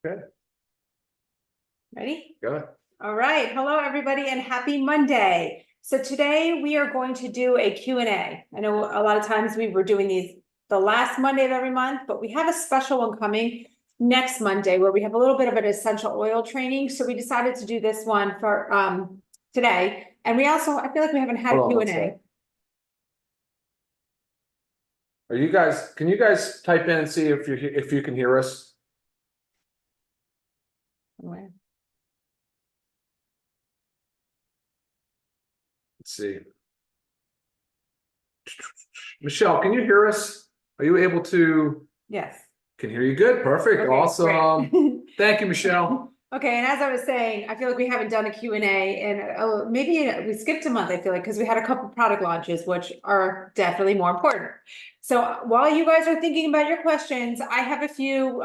Good. Ready? Go ahead. All right. Hello, everybody, and happy Monday. So today we are going to do a Q&A. I know a lot of times we were doing these the last Monday of every month, but we have a special one coming next Monday where we have a little bit of an essential oil training. So we decided to do this one for today. And we also, I feel like we haven't had a Q&A. Are you guys, can you guys type in and see if you can hear us? Where? Let's see. Michelle, can you hear us? Are you able to? Yes. Can hear you good. Perfect. Okay, awesome. Thank you, Michelle. Okay, and as I was saying, I feel like we haven't done a Q&A and maybe we skipped a month, I feel like, because we had a couple product launches, which are definitely more important. So while you guys are thinking about your questions, I have a few,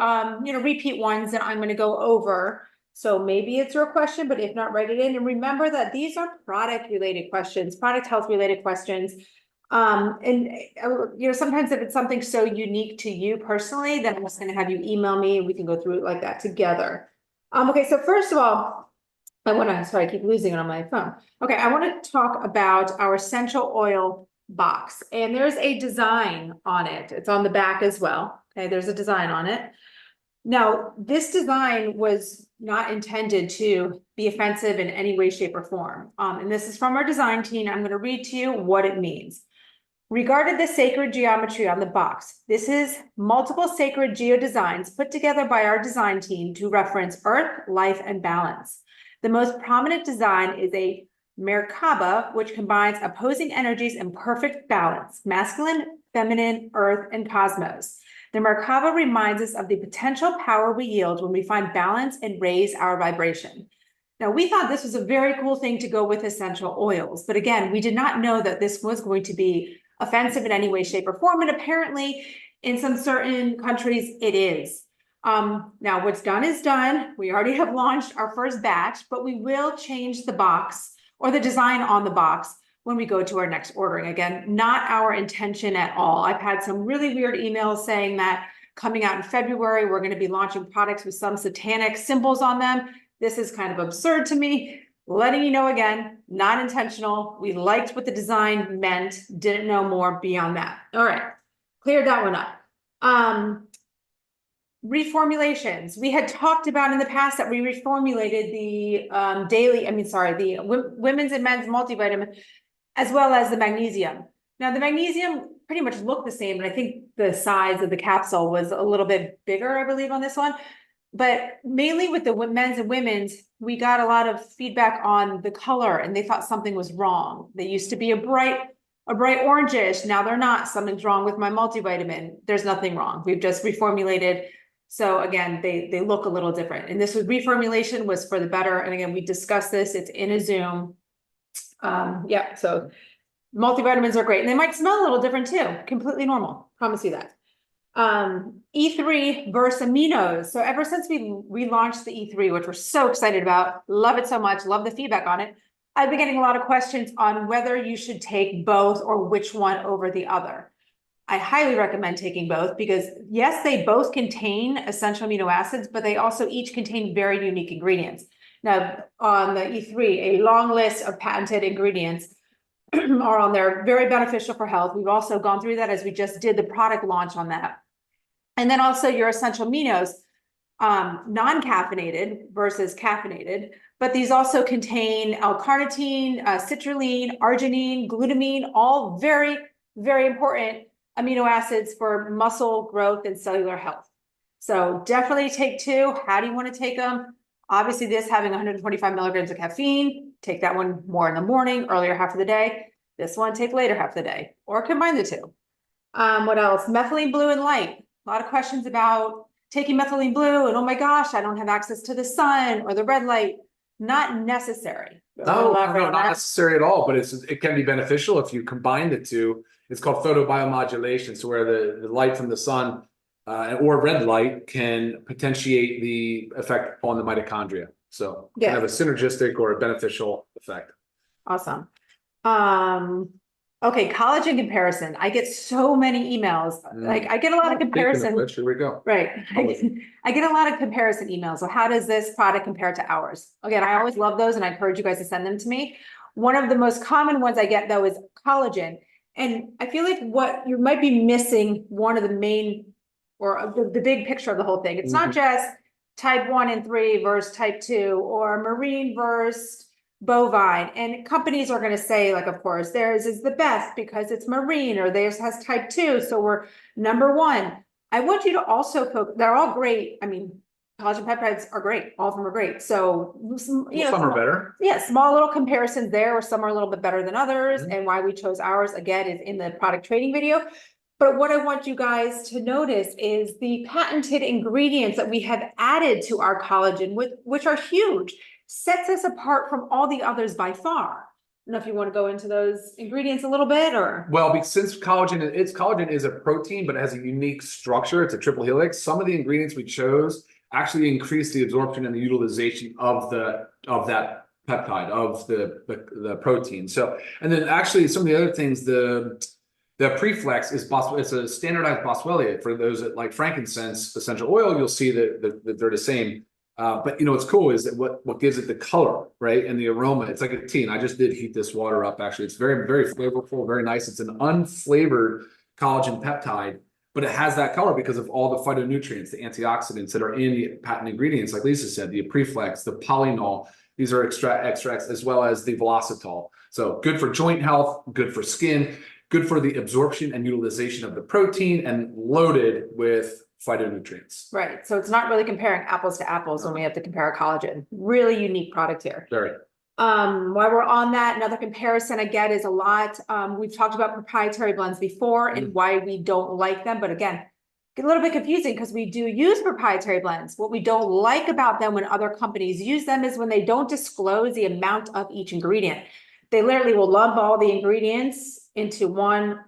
repeat ones that I'm going to go over. So maybe it's your question, but if not, write it in. And remember that these are product related questions, product health related questions. Sometimes if it's something so unique to you personally, then I'm just going to have you email me and we can go through it like that together. Okay, so first of all, I keep losing it on my phone. Okay, I want to talk about our essential oil box, and there's a design on it. It's on the back as well. Okay, there's a design on it. Now, this design was not intended to be offensive in any way, shape, or form. And this is from our design team. I'm going to read to you what it means. Regarded the sacred geometry on the box, this is multiple sacred geo-designs put together by our design team to reference earth, life, and balance. The most prominent design is a Merkaba, which combines opposing energies in perfect balance, masculine, feminine, earth, and cosmos. The Merkaba reminds us of the potential power we yield when we find balance and raise our vibration. Now, we thought this was a very cool thing to go with essential oils, but again, we did not know that this was going to be offensive in any way, shape, or form, and apparently in some certain countries it is. Now, what's done is done. We already have launched our first batch, but we will change the box or the design on the box when we go to our next ordering. Again, not our intention at all. I've had some really weird emails saying that coming out in February, we're going to be launching products with some satanic symbols on them. This is kind of absurd to me. Letting you know again, not intentional. We liked what the design meant, didn't know more beyond that. All right, cleared that one up. Reformulations. We had talked about in the past that we reformulated the the women's and men's multivitamin, as well as the magnesium. Now, the magnesium pretty much looked the same, and I think the size of the capsule was a little bit bigger, I believe, on this one. But mainly with the men's and women's, we got a lot of feedback on the color, and they thought something was wrong. They used to be a bright orangish. Now they're not. Something's wrong with my multivitamin. There's nothing wrong. We've just reformulated. So again, they look a little different. And this reformulation was for the better. And again, we discussed this. It's in a Zoom. So multivitamins are great, and they might smell a little different too. Completely normal. Promise you that. E3 versus aminos. So ever since we relaunched the E3, which we're so excited about, love it so much, love the feedback on it, I've been getting a lot of questions on whether you should take both or which one over the other. I highly recommend taking both because yes, they both contain essential amino acids, but they also each contain very unique ingredients. Now on the E3, a long list of patented ingredients are on there, very beneficial for health. We've also gone through that as we just did the product launch on that. And then also your essential aminos, non-caffeinated versus caffeinated, but these also contain L-carnitine, citrulline, arginine, glutamine, all very, very important amino acids for muscle growth and cellular health. So definitely take two. How do you want to take them? Obviously, this having 125 milligrams of caffeine, take that one more in the morning, earlier half of the day. This one, take later half of the day, or combine the two. What else? Methylene blue and light. A lot of questions about taking methylene blue and, oh my gosh, I don't have access to the sun or the red light. Not necessary. No, not necessary at all, but it can be beneficial if you combine the two. It's called photobiomodulation. So where the light from the sun or red light can potentiate the effect on the mitochondria. So can have a synergistic or a beneficial effect. Awesome. Okay, collagen comparison. I get so many emails. Like I get a lot of comparison. Here we go. Right. I get a lot of comparison emails. So how does this product compare to ours? Again, I always love those and I encourage you guys to send them to me. One of the most common ones I get though is collagen. And I feel like what you might be missing one of the main or the big picture of the whole thing. It's not just type 1 and 3 versus type 2 or marine versus bovine. And companies are going to say, like, of course, theirs is the best because it's marine or theirs has type 2. So we're number 1. I want you to also focus, they're all great. I mean, collagen peptides are great. All of them are great. So, Some are better. Yeah, small little comparisons there where some are a little bit better than others. And why we chose ours, again, is in the product trading video. But what I want you guys to notice is the patented ingredients that we have added to our collagen, which are huge, sets us apart from all the others by far. I don't know if you want to go into those ingredients a little bit or. Well, since collagen is a protein, but it has a unique structure. It's a triple helix. Some of the ingredients we chose actually increase the absorption and the utilization of that peptide, of the protein. So, and then actually some of the other things, the preflex is it's a standardized boswellia. For those that like frankincense essential oil, you'll see that they're the same. But you know what's cool is that what gives it the color, right, and the aroma. It's like a tea. And I just did heat this water up. Actually, it's very, very flavorful, very nice. It's an unflavored collagen peptide, but it has that color because of all the phytonutrients, the antioxidants that are in the patent ingredients. Like Lisa said, the preflex, the polynol. These are extracts as well as the velocitol. So good for joint health, good for skin, good for the absorption and utilization of the protein, and loaded with phytonutrients. Right. So it's not really comparing apples to apples when we have to compare a collagen. Really unique product here. Very. While we're on that, another comparison I get is a lot. We've talked about proprietary blends before and why we don't like them. But again, get a little bit confusing because we do use proprietary blends. What we don't like about them when other companies use them is when they don't disclose the amount of each ingredient. They literally will lump all the ingredients into one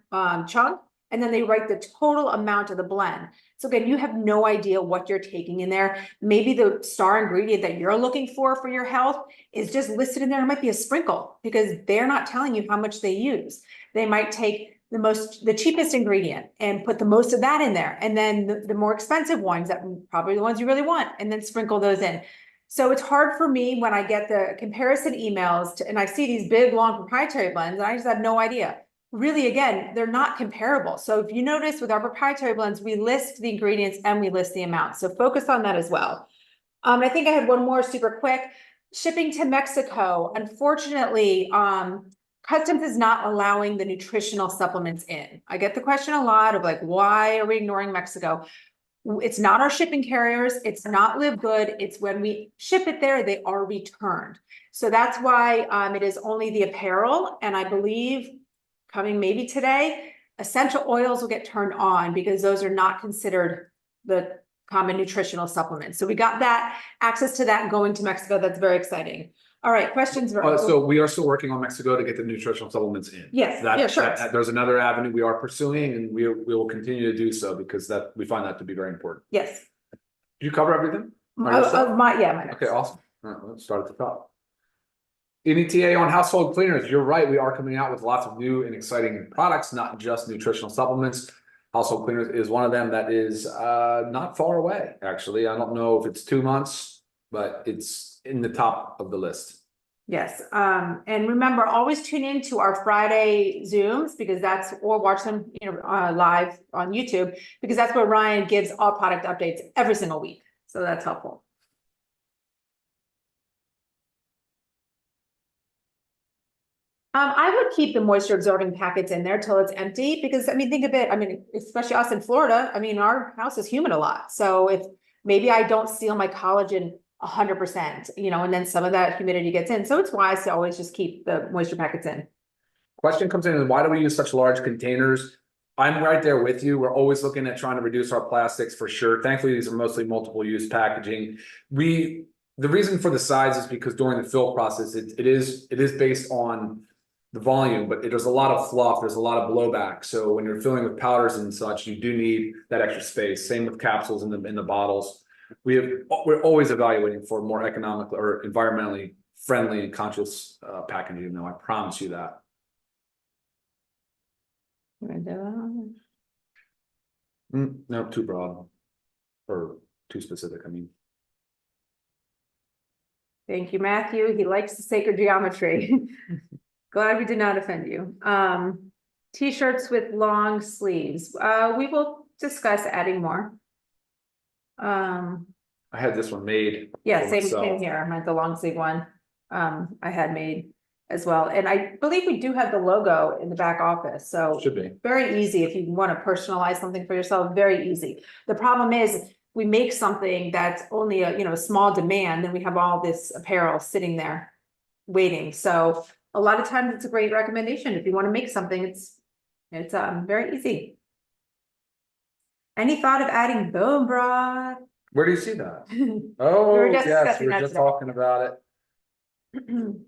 chunk, and then they write the total amount of the blend. So again, you have no idea what you're taking in there. Maybe the star ingredient that you're looking for your health is just listed in there. It might be a sprinkle because they're not telling you how much they use. They might take the cheapest ingredient and put the most of that in there. And then the more expensive ones, that probably the ones you really want, and then sprinkle those in. So it's hard for me when I get the comparison emails and I see these big, long proprietary blends, and I just have no idea. Really, again, they're not comparable. So if you notice with our proprietary blends, we list the ingredients and we list the amount. So focus on that as well. I think I had one more super quick. Shipping to Mexico. Unfortunately, customs is not allowing the nutritional supplements in. I get the question a lot of like, why are we ignoring Mexico? It's not our shipping carriers. It's not LiveGood. It's when we ship it there, they are returned. So that's why it is only the apparel. And I believe coming maybe today, essential oils will get turned on because those are not considered the common nutritional supplements. So we got that access to that going to Mexico. That's very exciting. All right, questions? So we are still working on Mexico to get the nutritional supplements in. Yes, yeah, sure. There's another avenue we are pursuing, and we will continue to do so because we find that to be very important. Yes. Did you cover everything? My notes. Okay, awesome. All right, let's start at the top. NETA on household cleaners. You're right. We are coming out with lots of new and exciting products, not just nutritional supplements. Household cleaners is one of them that is not far away, actually. I don't know if it's 2 months, but it's in the top of the list. Yes. And remember, always tune in to our Friday Zooms because or watch them live on YouTube because that's where Ryan gives all product updates every single week. So that's helpful. I would keep the moisture absorbing packets in there till it's empty because I mean, think of it. I mean, especially us in Florida, I mean, our house is humid a lot. So if maybe I don't seal my collagen 100%, and then some of that humidity gets in. So it's wise to always just keep the moisture packets in. Question comes in, why do we use such large containers? I'm right there with you. We're always looking at trying to reduce our plastics for sure. Thankfully, these are mostly multiple use packaging. The reason for the size is because during the fill process, it is based on the volume, but there's a lot of fluff, there's a lot of blowback. So when you're filling with powders and such, you do need that extra space. Same with capsules in the bottles. We're always evaluating for more economical or environmentally friendly and conscious packaging. Though I promise you that. No, too broad or too specific. I mean, Thank you, Matthew. He likes the sacred geometry. Glad we did not offend you. T-shirts with long sleeves. We will discuss adding more. I had this one made. Yeah, for same myself. here. I meant the long sleeve one. I had made as well. And I believe we do have the logo in the back office, so Should be. very easy if you want to personalize something for yourself, very easy. The problem is we make something that's only a small demand, and we have all this apparel sitting there waiting. So a lot of times it's a great recommendation. If you want to make something, it's very easy. Any thought of adding bone broth? Where do you see that? Oh, were just yes, discussing we were that just today. talking about it.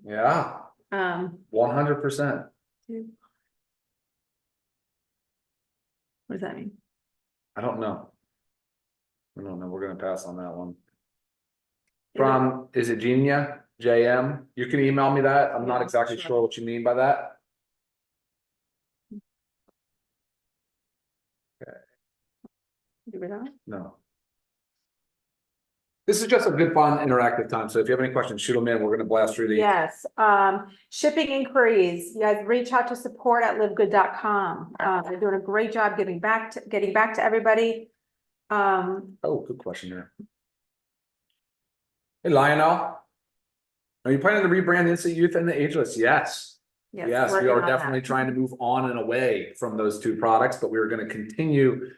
Yeah, 100%. What does that mean? I don't know. We're gonna pass on that one. From, is it Genia, JM? You can email me that. I'm not Yeah, exactly sure. sure what you mean by that. You read that? No. This is just a good, fun, interactive time. So if you have any questions, shoot them in. We're gonna blast through these. Yes, shipping inquiries, you guys reach out to support@livegood.com. They're doing a great job getting back to everybody. Oh, good question here. Hey, Lionel. Are you planning to rebrand the Instant Youth and the Ageless? Yes. Yes, we working are on definitely that. trying to move on and away from those two products, but we're going to continue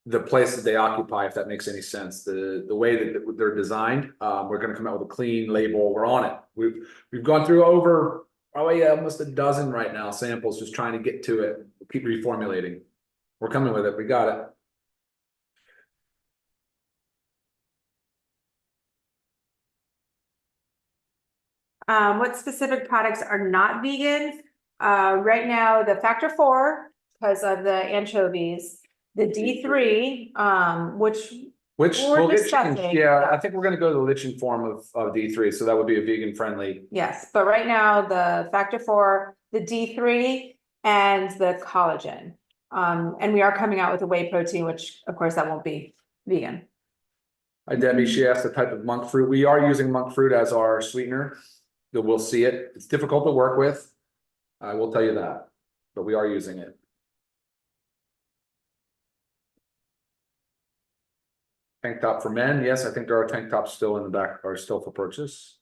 the place that they occupy, if that makes any sense. The way that they're designed, we're going to come out with a clean label. We're on it. We've gone through over probably almost a dozen right now samples, just trying to get to it. We'll keep reformulating. We're coming with it. We got it. What specific products are not vegan? Right now, the factor 4, because of the anchovies, the D3, which Which we're we'll get discussing, changed. Yeah, I think we're going to go to the lichen form of D3, so that would be a vegan friendly. yes, but right now, the factor 4, the D3, and the collagen. And we are coming out with a whey protein, which of course that won't be vegan. Hi, Debbie. She asked the type of monk fruit. We are using monk fruit as our sweetener. We'll see it. It's difficult to work with. I will tell you that, but we are using it. Tank top for men. Yes, I think there are tank tops still in the back, are still for purchase.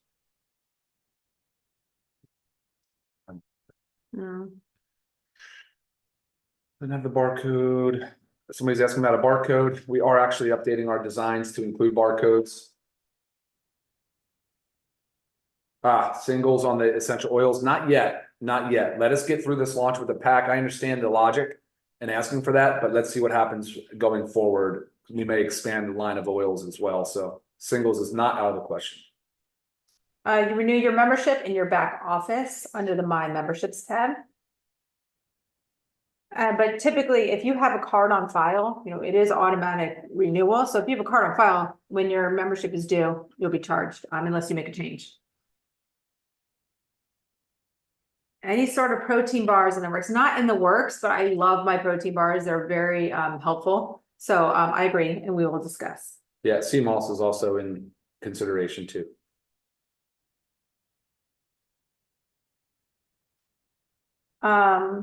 Mm. Don't have the barcode. Somebody's asking about a barcode. We are actually updating our designs to include barcodes. Singles on the essential oils. Not yet. Not yet. Let us get through this launch with the pack. I understand the logic and asking for that, but let's see what happens going forward. We may expand the line of oils as well. So singles is not out of the question. You renew your membership in your back office under the My Memberships tab. But typically, if you have a card on file, it is automatic renewal. So if you have a card on file, when your membership is due, you'll be charged, unless you make a change. Any sort of protein bars in the works, not in the works, but I love my protein bars. They're very helpful. So I agree, and we will discuss. Yeah, CMOS is also in consideration too. I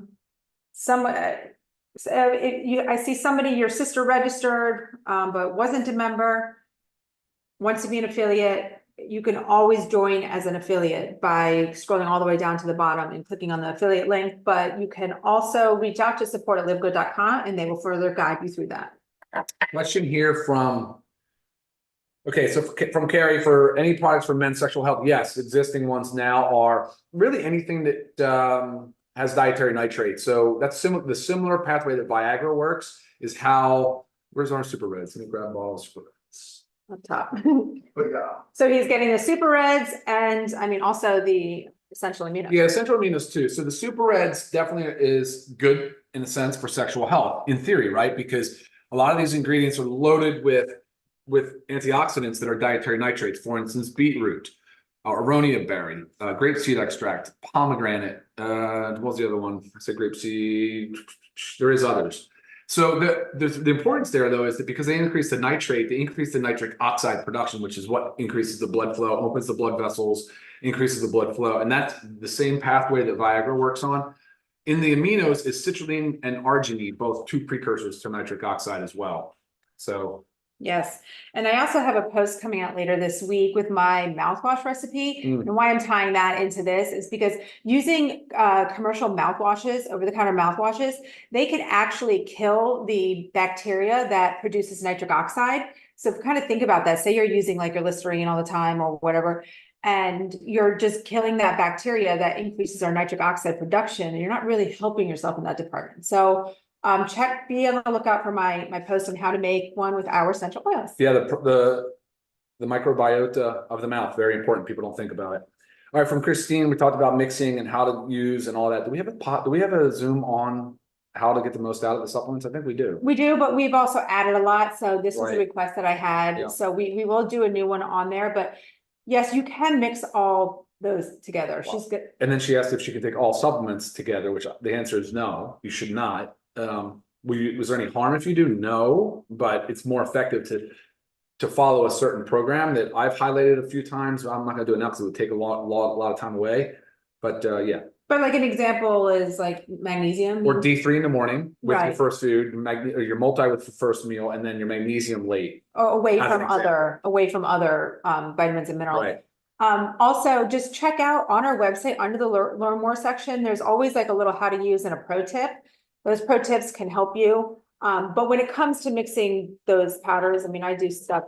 see somebody, your sister registered, but wasn't a member, wants to be an affiliate. You can always join as an affiliate by scrolling all the way down to the bottom and clicking on the affiliate link, but you can also reach out to support@livegood.com and they will further guide you through that. Question here from, okay, so from Carrie, for any products for men's sexual health, yes, existing ones now are really anything that has dietary nitrate. So that's the similar pathway that Viagra works is how, where's our super reds? Let me grab all the super reds. Up top. But yeah. So he's getting the super reds and also the essential amino. Yeah, essential aminos too. So the super reds definitely is good in a sense for sexual health, in theory, right? Because a lot of these ingredients are loaded with antioxidants that are dietary nitrates. For instance, beetroot, aronia berry, grapeseed extract, pomegranate. What was the other one? I said grapeseed. There is others. So the importance there, though, is that because they increase the nitrate, they increase the nitric oxide production, which is what increases the blood flow, opens the blood vessels, increases the blood flow. And that's the same pathway that Viagra works on. In the aminos is citrulline and arginine, both two precursors to nitric oxide as well. So yes. And I also have a post coming out later this week with my mouthwash recipe. And why I'm tying that into this is because using commercial mouthwashes, over-the-counter mouthwashes, they can actually kill the bacteria that produces nitric oxide. So kind of think about that. Say you're using like your Listerine all the time or whatever, and you're just killing that bacteria that increases our nitric oxide production, and you're not really helping yourself in that department. So be on the lookout for my post on how to make one with our essential oils. yeah, the microbiota of the mouth, very important. People don't think about it. All right, from Christine, we talked about mixing and how to use and all that. Do we have a Zoom on how to get the most out of the supplements? I think we do. We do, but we've also added a lot. So this was a Right. request that I had. Yeah. So we will do a new one on there, but yes, you can mix all those together. Wow. She's good. And then she asked if she could take all supplements together, which the answer is no, you should not. Was there any harm if you do? No, but it's more effective to follow a certain program that I've highlighted a few times. I'm not gonna do it now because it would take a lot of time away. But yeah. But like an example is like magnesium. Or D3 in the morning with your Right. first food, or your multi with the first meal, and then your magnesium late. Or away As from an example. other vitamins and minerals. Right. Also just check out on our website under the learn more section, there's always like a little how to use and a pro tip. Those pro tips can help you. But when it comes to mixing those powders, I mean, I do stuff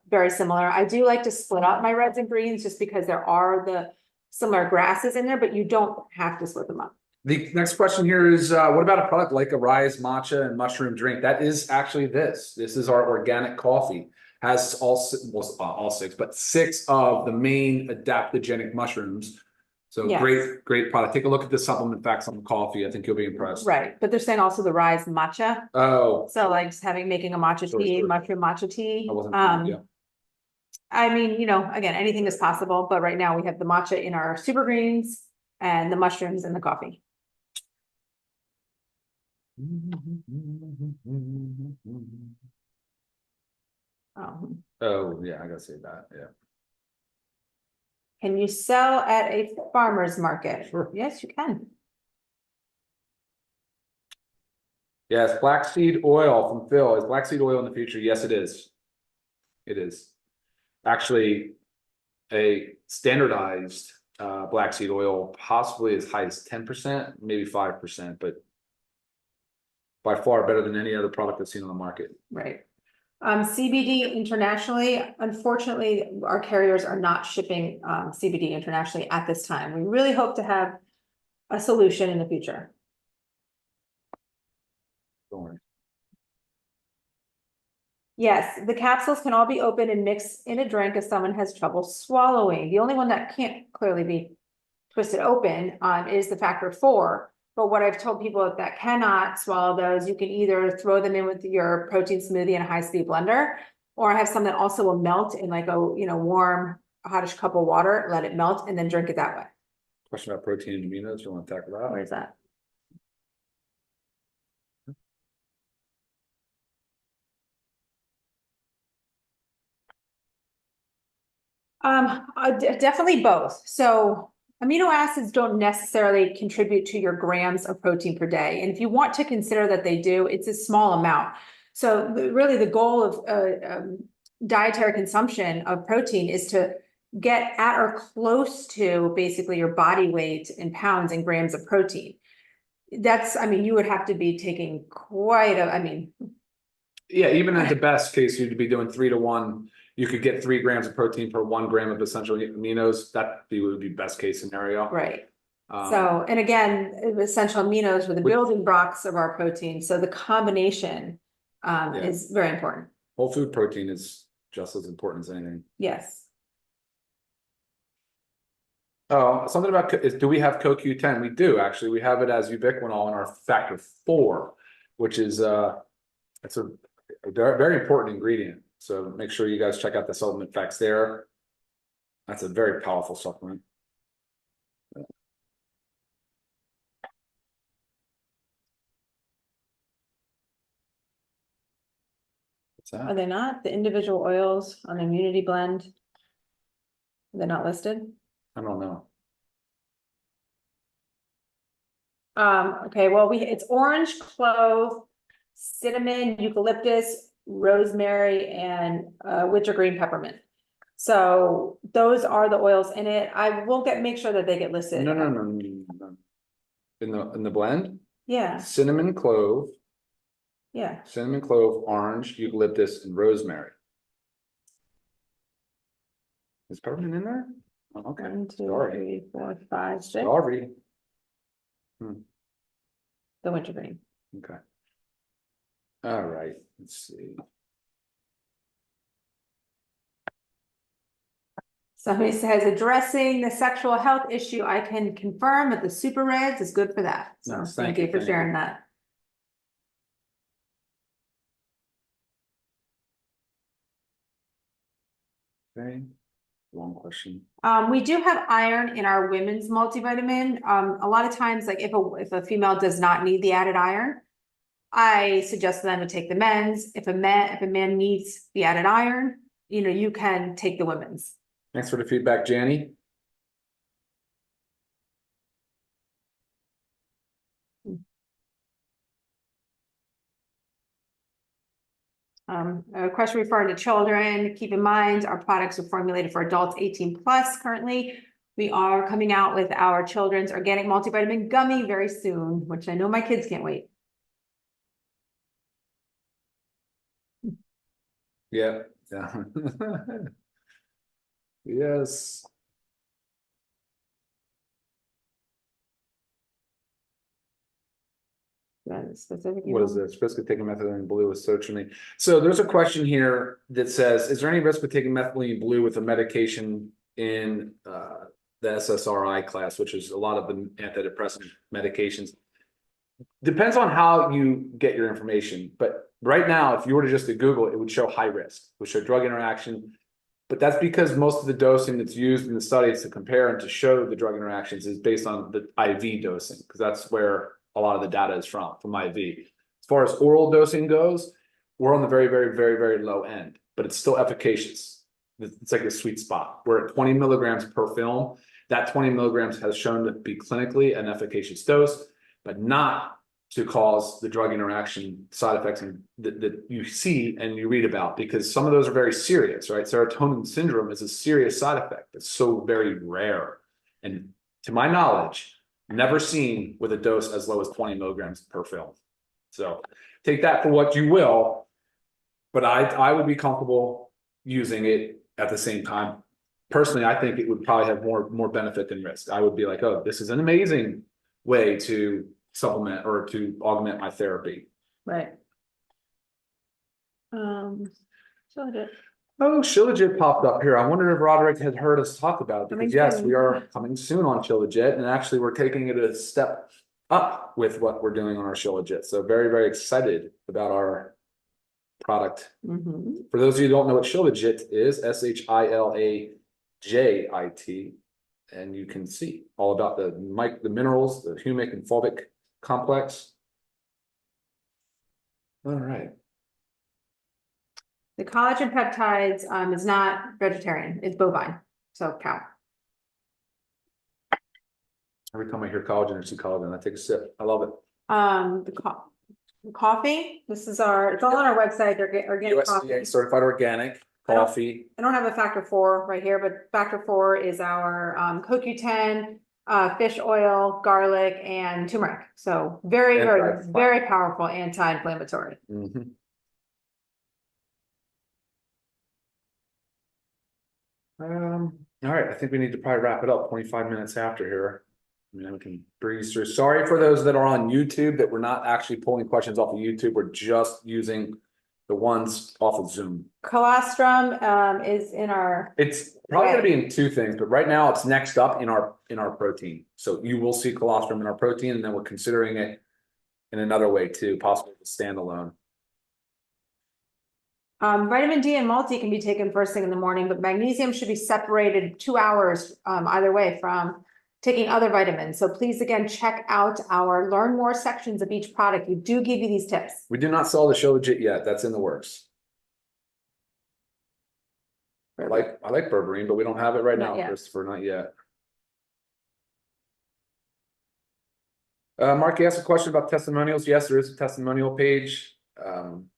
very similar. I do like to split up my reds and greens just because there are the similar grasses in there, but you don't have to split them up. The next question here is, what about a product like a Rise matcha and mushroom drink? That is actually this. This is our organic coffee. Has all six, but 6 of the main adaptogenic mushrooms. So Yes. great product. Take a look at the supplement facts on the coffee. I think you'll be impressed. Right, but they're saying also the Rise matcha. Oh, So like just making a matcha Sure, tea, sure. mushroom matcha tea. I wasn't, yeah. I mean, again, anything is possible, but right now we have the matcha in our super greens and the mushrooms in the coffee. Oh, yeah, I gotta say that, yeah. Can you sell at a farmer's market? Sure. Yes, you can. Yes, flaxseed oil from Phil. Is flaxseed oil in the future? Yes, it is. It is. Actually, a standardized black seed oil, possibly as high as 10%, maybe 5%, but by far better than any other product I've seen on the market. Right. CBD internationally, unfortunately, our carriers are not shipping CBD internationally at this time. We really hope to have a solution in the future. Don't worry. Yes, the capsules can all be opened and mixed in a drink if someone has trouble swallowing. The only one that can't clearly be twisted open is the factor 4. But what I've told people that cannot swallow those, you can either throw them in with your protein smoothie in a high-speed blender, or have some that also will melt in like a warm, hottish cup of water, let it melt, and then drink it that way. Question about protein and aminos. You want to tackle that? Where is that? Definitely both. So amino acids don't necessarily contribute to your grams of protein per day. And if you want to consider that they do, it's a small amount. So really the goal of dietary consumption of protein is to get at or close to basically your body weight in pounds and grams of protein. You would have to be taking quite yeah, even at the best case, you'd be doing 3 to 1. You could get 3 grams of protein per 1 gram of essential aminos. That would be best case scenario. right. So, and again, essential aminos were the building blocks of our protein. So the combination is very important. Whole food protein is just as important as anything. Yes. Oh, something about do we have CoQ10? We do actually. We have it as ubiquinol in our factor 4, which is it's a very important ingredient. So make sure you guys check out the supplement facts there. That's a very powerful supplement. What's Are that? they not? The individual oils on the immunity blend? They're not listed? I don't know. Okay, well, it's orange, clove, cinnamon, eucalyptus, rosemary, and wintergreen peppermint. So those are the oils in it. I will make sure that they get listed. No. In the blend, Yeah, cinnamon, clove, yeah. orange, eucalyptus, and rosemary. Is peppermint in there? Oh, okay. 1, 2, Sorry. 3, 4, 5, 6. Sorry. The wintergreen. Okay. All right. Let's see. Somebody says addressing the sexual health issue, I can confirm that the super reds is good for that. So Nice, thank you for thank sharing you. that. Okay. Long question. We do have iron in our women's multivitamin. A lot of times, like if a female does not need the added iron, I suggest them to take the men's. If a man needs the added iron, you can take the women's. Thanks for the feedback, Janny. A question referring to children. Keep in mind, our products are formulated for adults 18 plus currently. We are coming out with our children's organic multivitamin gummy very soon, which I know my kids can't wait. Yeah. Yes. What is this? Risk of taking methylene blue with sertraline. So there's a question here that says, is there any risk with taking methylene blue with a medication in the SSRI class, which is a lot of the antidepressant medications? Depends on how you get your information. But right now, if you were to just to Google, it would show high risk, it would show drug interaction. But that's because most of the dosing that's used in the studies to compare and to show the drug interactions is based on the IV dosing, because that's where a lot of the data is from IV. As far as oral dosing goes, we're on the very, very, very, very low end, but it's still efficacious. It's like a sweet spot. We're at 20 milligrams per film. That 20 milligrams has shown to be clinically an efficacious dose, but not to cause the drug interaction side effects that you see and you read about, because some of those are very serious, right? Serotonin syndrome is a serious side effect. It's so very rare. And to my knowledge, never seen with a dose as low as 20 milligrams per film. So take that for what you will, but I would be comfortable using it at the same time. Personally, I think it would probably have more benefit than risk. I would be like, oh, this is an amazing way to supplement or to augment my therapy. Right. Shilajit. Oh, Shilajit popped up here. I wonder if Roderick had heard us talk about it, because Coming yes, soon. we are coming soon on Shilajit, and actually we're taking it a step up with what we're doing on our Shilajit. So very, very excited about our product. Mhm. For those of you who don't know what Shilajit is, Shilajit, and you can see all about the minerals, the humic and fulvic complex. All right. The collagen peptides is not vegetarian, it's bovine, so cow. Every time I hear collagen or see collagen, I take a sip. I love it. The coffee, it's all on our website, they're organic coffee. USDA certified organic coffee. I don't have a factor 4 right here, but factor 4 is our CoQ10, fish oil, garlic, and turmeric. So very, very, very powerful anti-inflammatory. Mm-hmm. All right, I think we need to probably wrap it up 25 minutes after here. I mean, we can breeze through. Sorry for those that are on YouTube that we're not actually pulling questions off of YouTube. We're just using the ones off of Zoom. Colostrum is in our. It's probably going to be in two things, but right now it's next up in our protein. So you will see colostrum in our protein, and then we're considering it in another way too, possibly standalone. Vitamin D and multi can be taken first thing in the morning, but magnesium should be separated 2 hours either way from taking other vitamins. So please, again, check out our learn more sections of each product. We do give you these tips. We do not sell the Shilajit yet. That's in the works. I like berberine, but we don't have it right now, Christopher, not yet. Mark, you asked a question about testimonials. Yes, there is a testimonial page.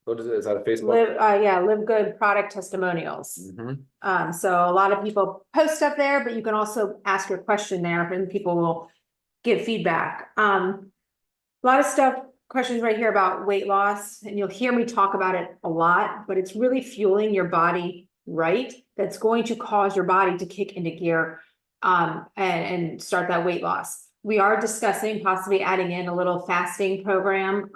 What is it? Is that a Facebook? LiveGood product testimonials. So a lot of people post up there, but you can also ask your question there and people will give feedback. A lot of questions right here about weight loss, and you'll hear me talk about it a lot, but it's really fueling your body right. That's going to cause your body to kick into gear and start that weight loss. We are discussing possibly adding in a little fasting program.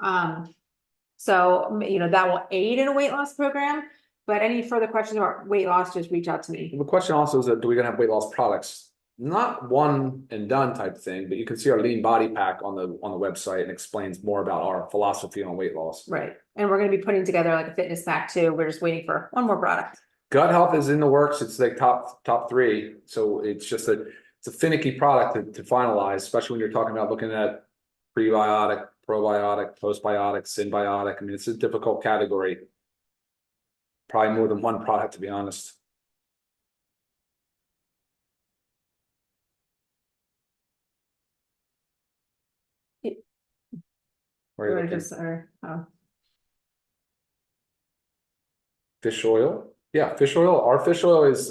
So, that will aid in a weight loss program, but any further questions about weight loss, just reach out to me. The question also is that, do we gonna have weight loss products? Not one and done type thing, but you can see our lean body pack on the website and explains more about our philosophy on weight loss. Right. And we're going to be putting together like a fitness pack too. We're just waiting for one more product. Gut health is in the works. It's like top 3. So it's just it's a finicky product to finalize, especially when you're talking about looking at prebiotic, probiotic, postbiotic, symbiotic. I mean, it's a difficult category. Probably more than one product, to be honest. Where are you looking? Fish oil. Yeah, fish oil. Our fish oil is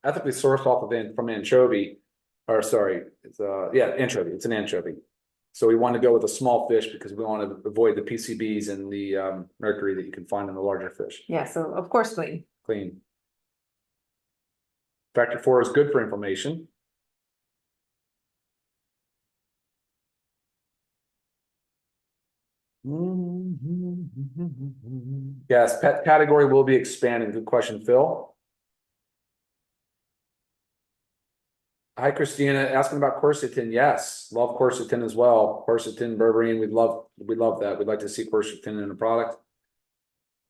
ethically sourced from anchovy. Or sorry, it's anchovy. It's an anchovy. So we want to go with a small fish because we want to avoid the PCBs and the mercury that you can find in the larger fish. Yeah, so of course clean. Clean. Factor 4 is good for inflammation. Yes, pet category will be expanding. Good question, Phil. Hi, Christina, asking about quercetin. Yes, love quercetin as well. Quercetin, berberine, we love that. We'd like to see quercetin in a product.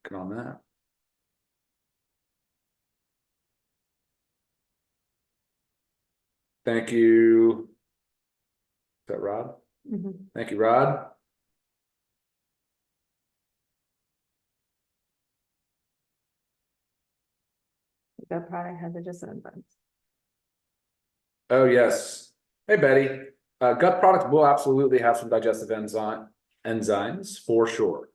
Get on that. Thank you. Is that Rod? Thank you, Rod. That product has adjustment buttons. Oh, yes. Hey, Betty. Gut products will absolutely have some digestive enzymes for sure.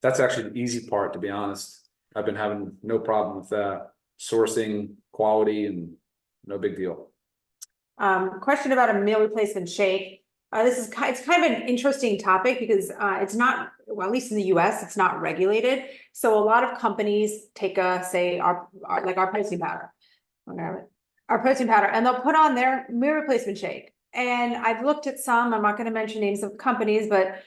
That's actually the easy part, to be honest. I've been having no problem with that. Sourcing, quality, and no big deal. Question about a meal replacement shake. It's kind of an interesting topic because it's not, well, at least in the US, it's not regulated. So a lot of companies take say our protein powder, and they'll put on their meal replacement shake. And I've looked at some, I'm not going to mention names of companies, but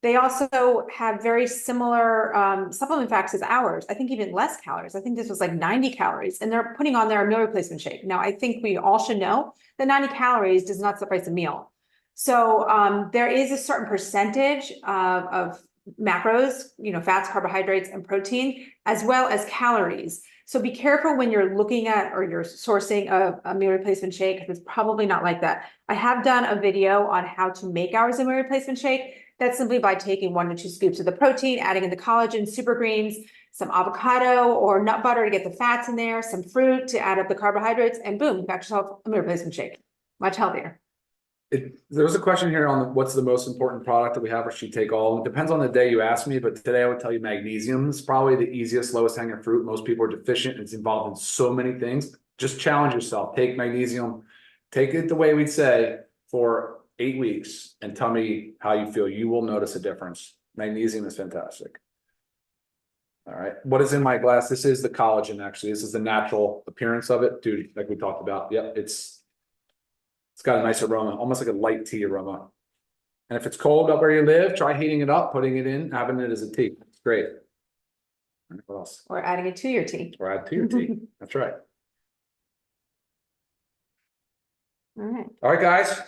they also have very similar supplement facts as ours. I think even less calories. I think this was like 90 calories, and they're putting on their meal replacement shake. Now, I think we all should know that 90 calories does not suffice a meal. So there is a certain percentage of macros, fats, carbohydrates, and protein, as well as calories. So be careful when you're looking at or you're sourcing a meal replacement shake, because it's probably not like that. I have done a video on how to make ours a meal replacement shake. That's simply by taking 1 to 2 scoops of the protein, adding in the collagen, super greens, some avocado or nut butter to get the fats in there, some fruit to add up the carbohydrates, and boom, you got yourself a meal replacement shake. Much healthier. There was a question here on what's the most important product that we have, or should take all. It depends on the day you ask me, but today I would tell you magnesium is probably the easiest, lowest hanging fruit. Most people are deficient. It's involved in so many things. Just challenge yourself. Take magnesium. Take it the way we'd say for 8 weeks and tell me how you feel. You will notice a difference. Magnesium is fantastic. All right. What is in my glass? This is the collagen, actually. This is the natural appearance of it. Dude, like we talked about. Yep, it's got a nice aroma, almost like a light tea aroma. And if it's cold up where you live, try heating it up, putting it in, having it as a tea. It's great. What else? Or adding it to your tea. Or add to your tea. That's right. All right. All right, guys.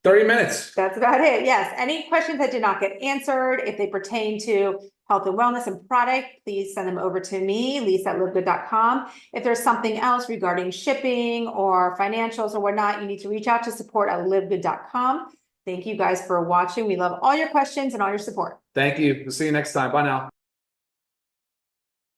30 minutes. That's about it. Yes. Any questions that did not get answered, if they pertain to health and wellness and product, please send them over to me, lisa@livegood.com. If there's something else regarding shipping or financials or whatnot, you need to reach out to support@livegood.com. Thank you guys for watching. We love all your questions and all your support. Thank you. We'll see you next time. Bye now.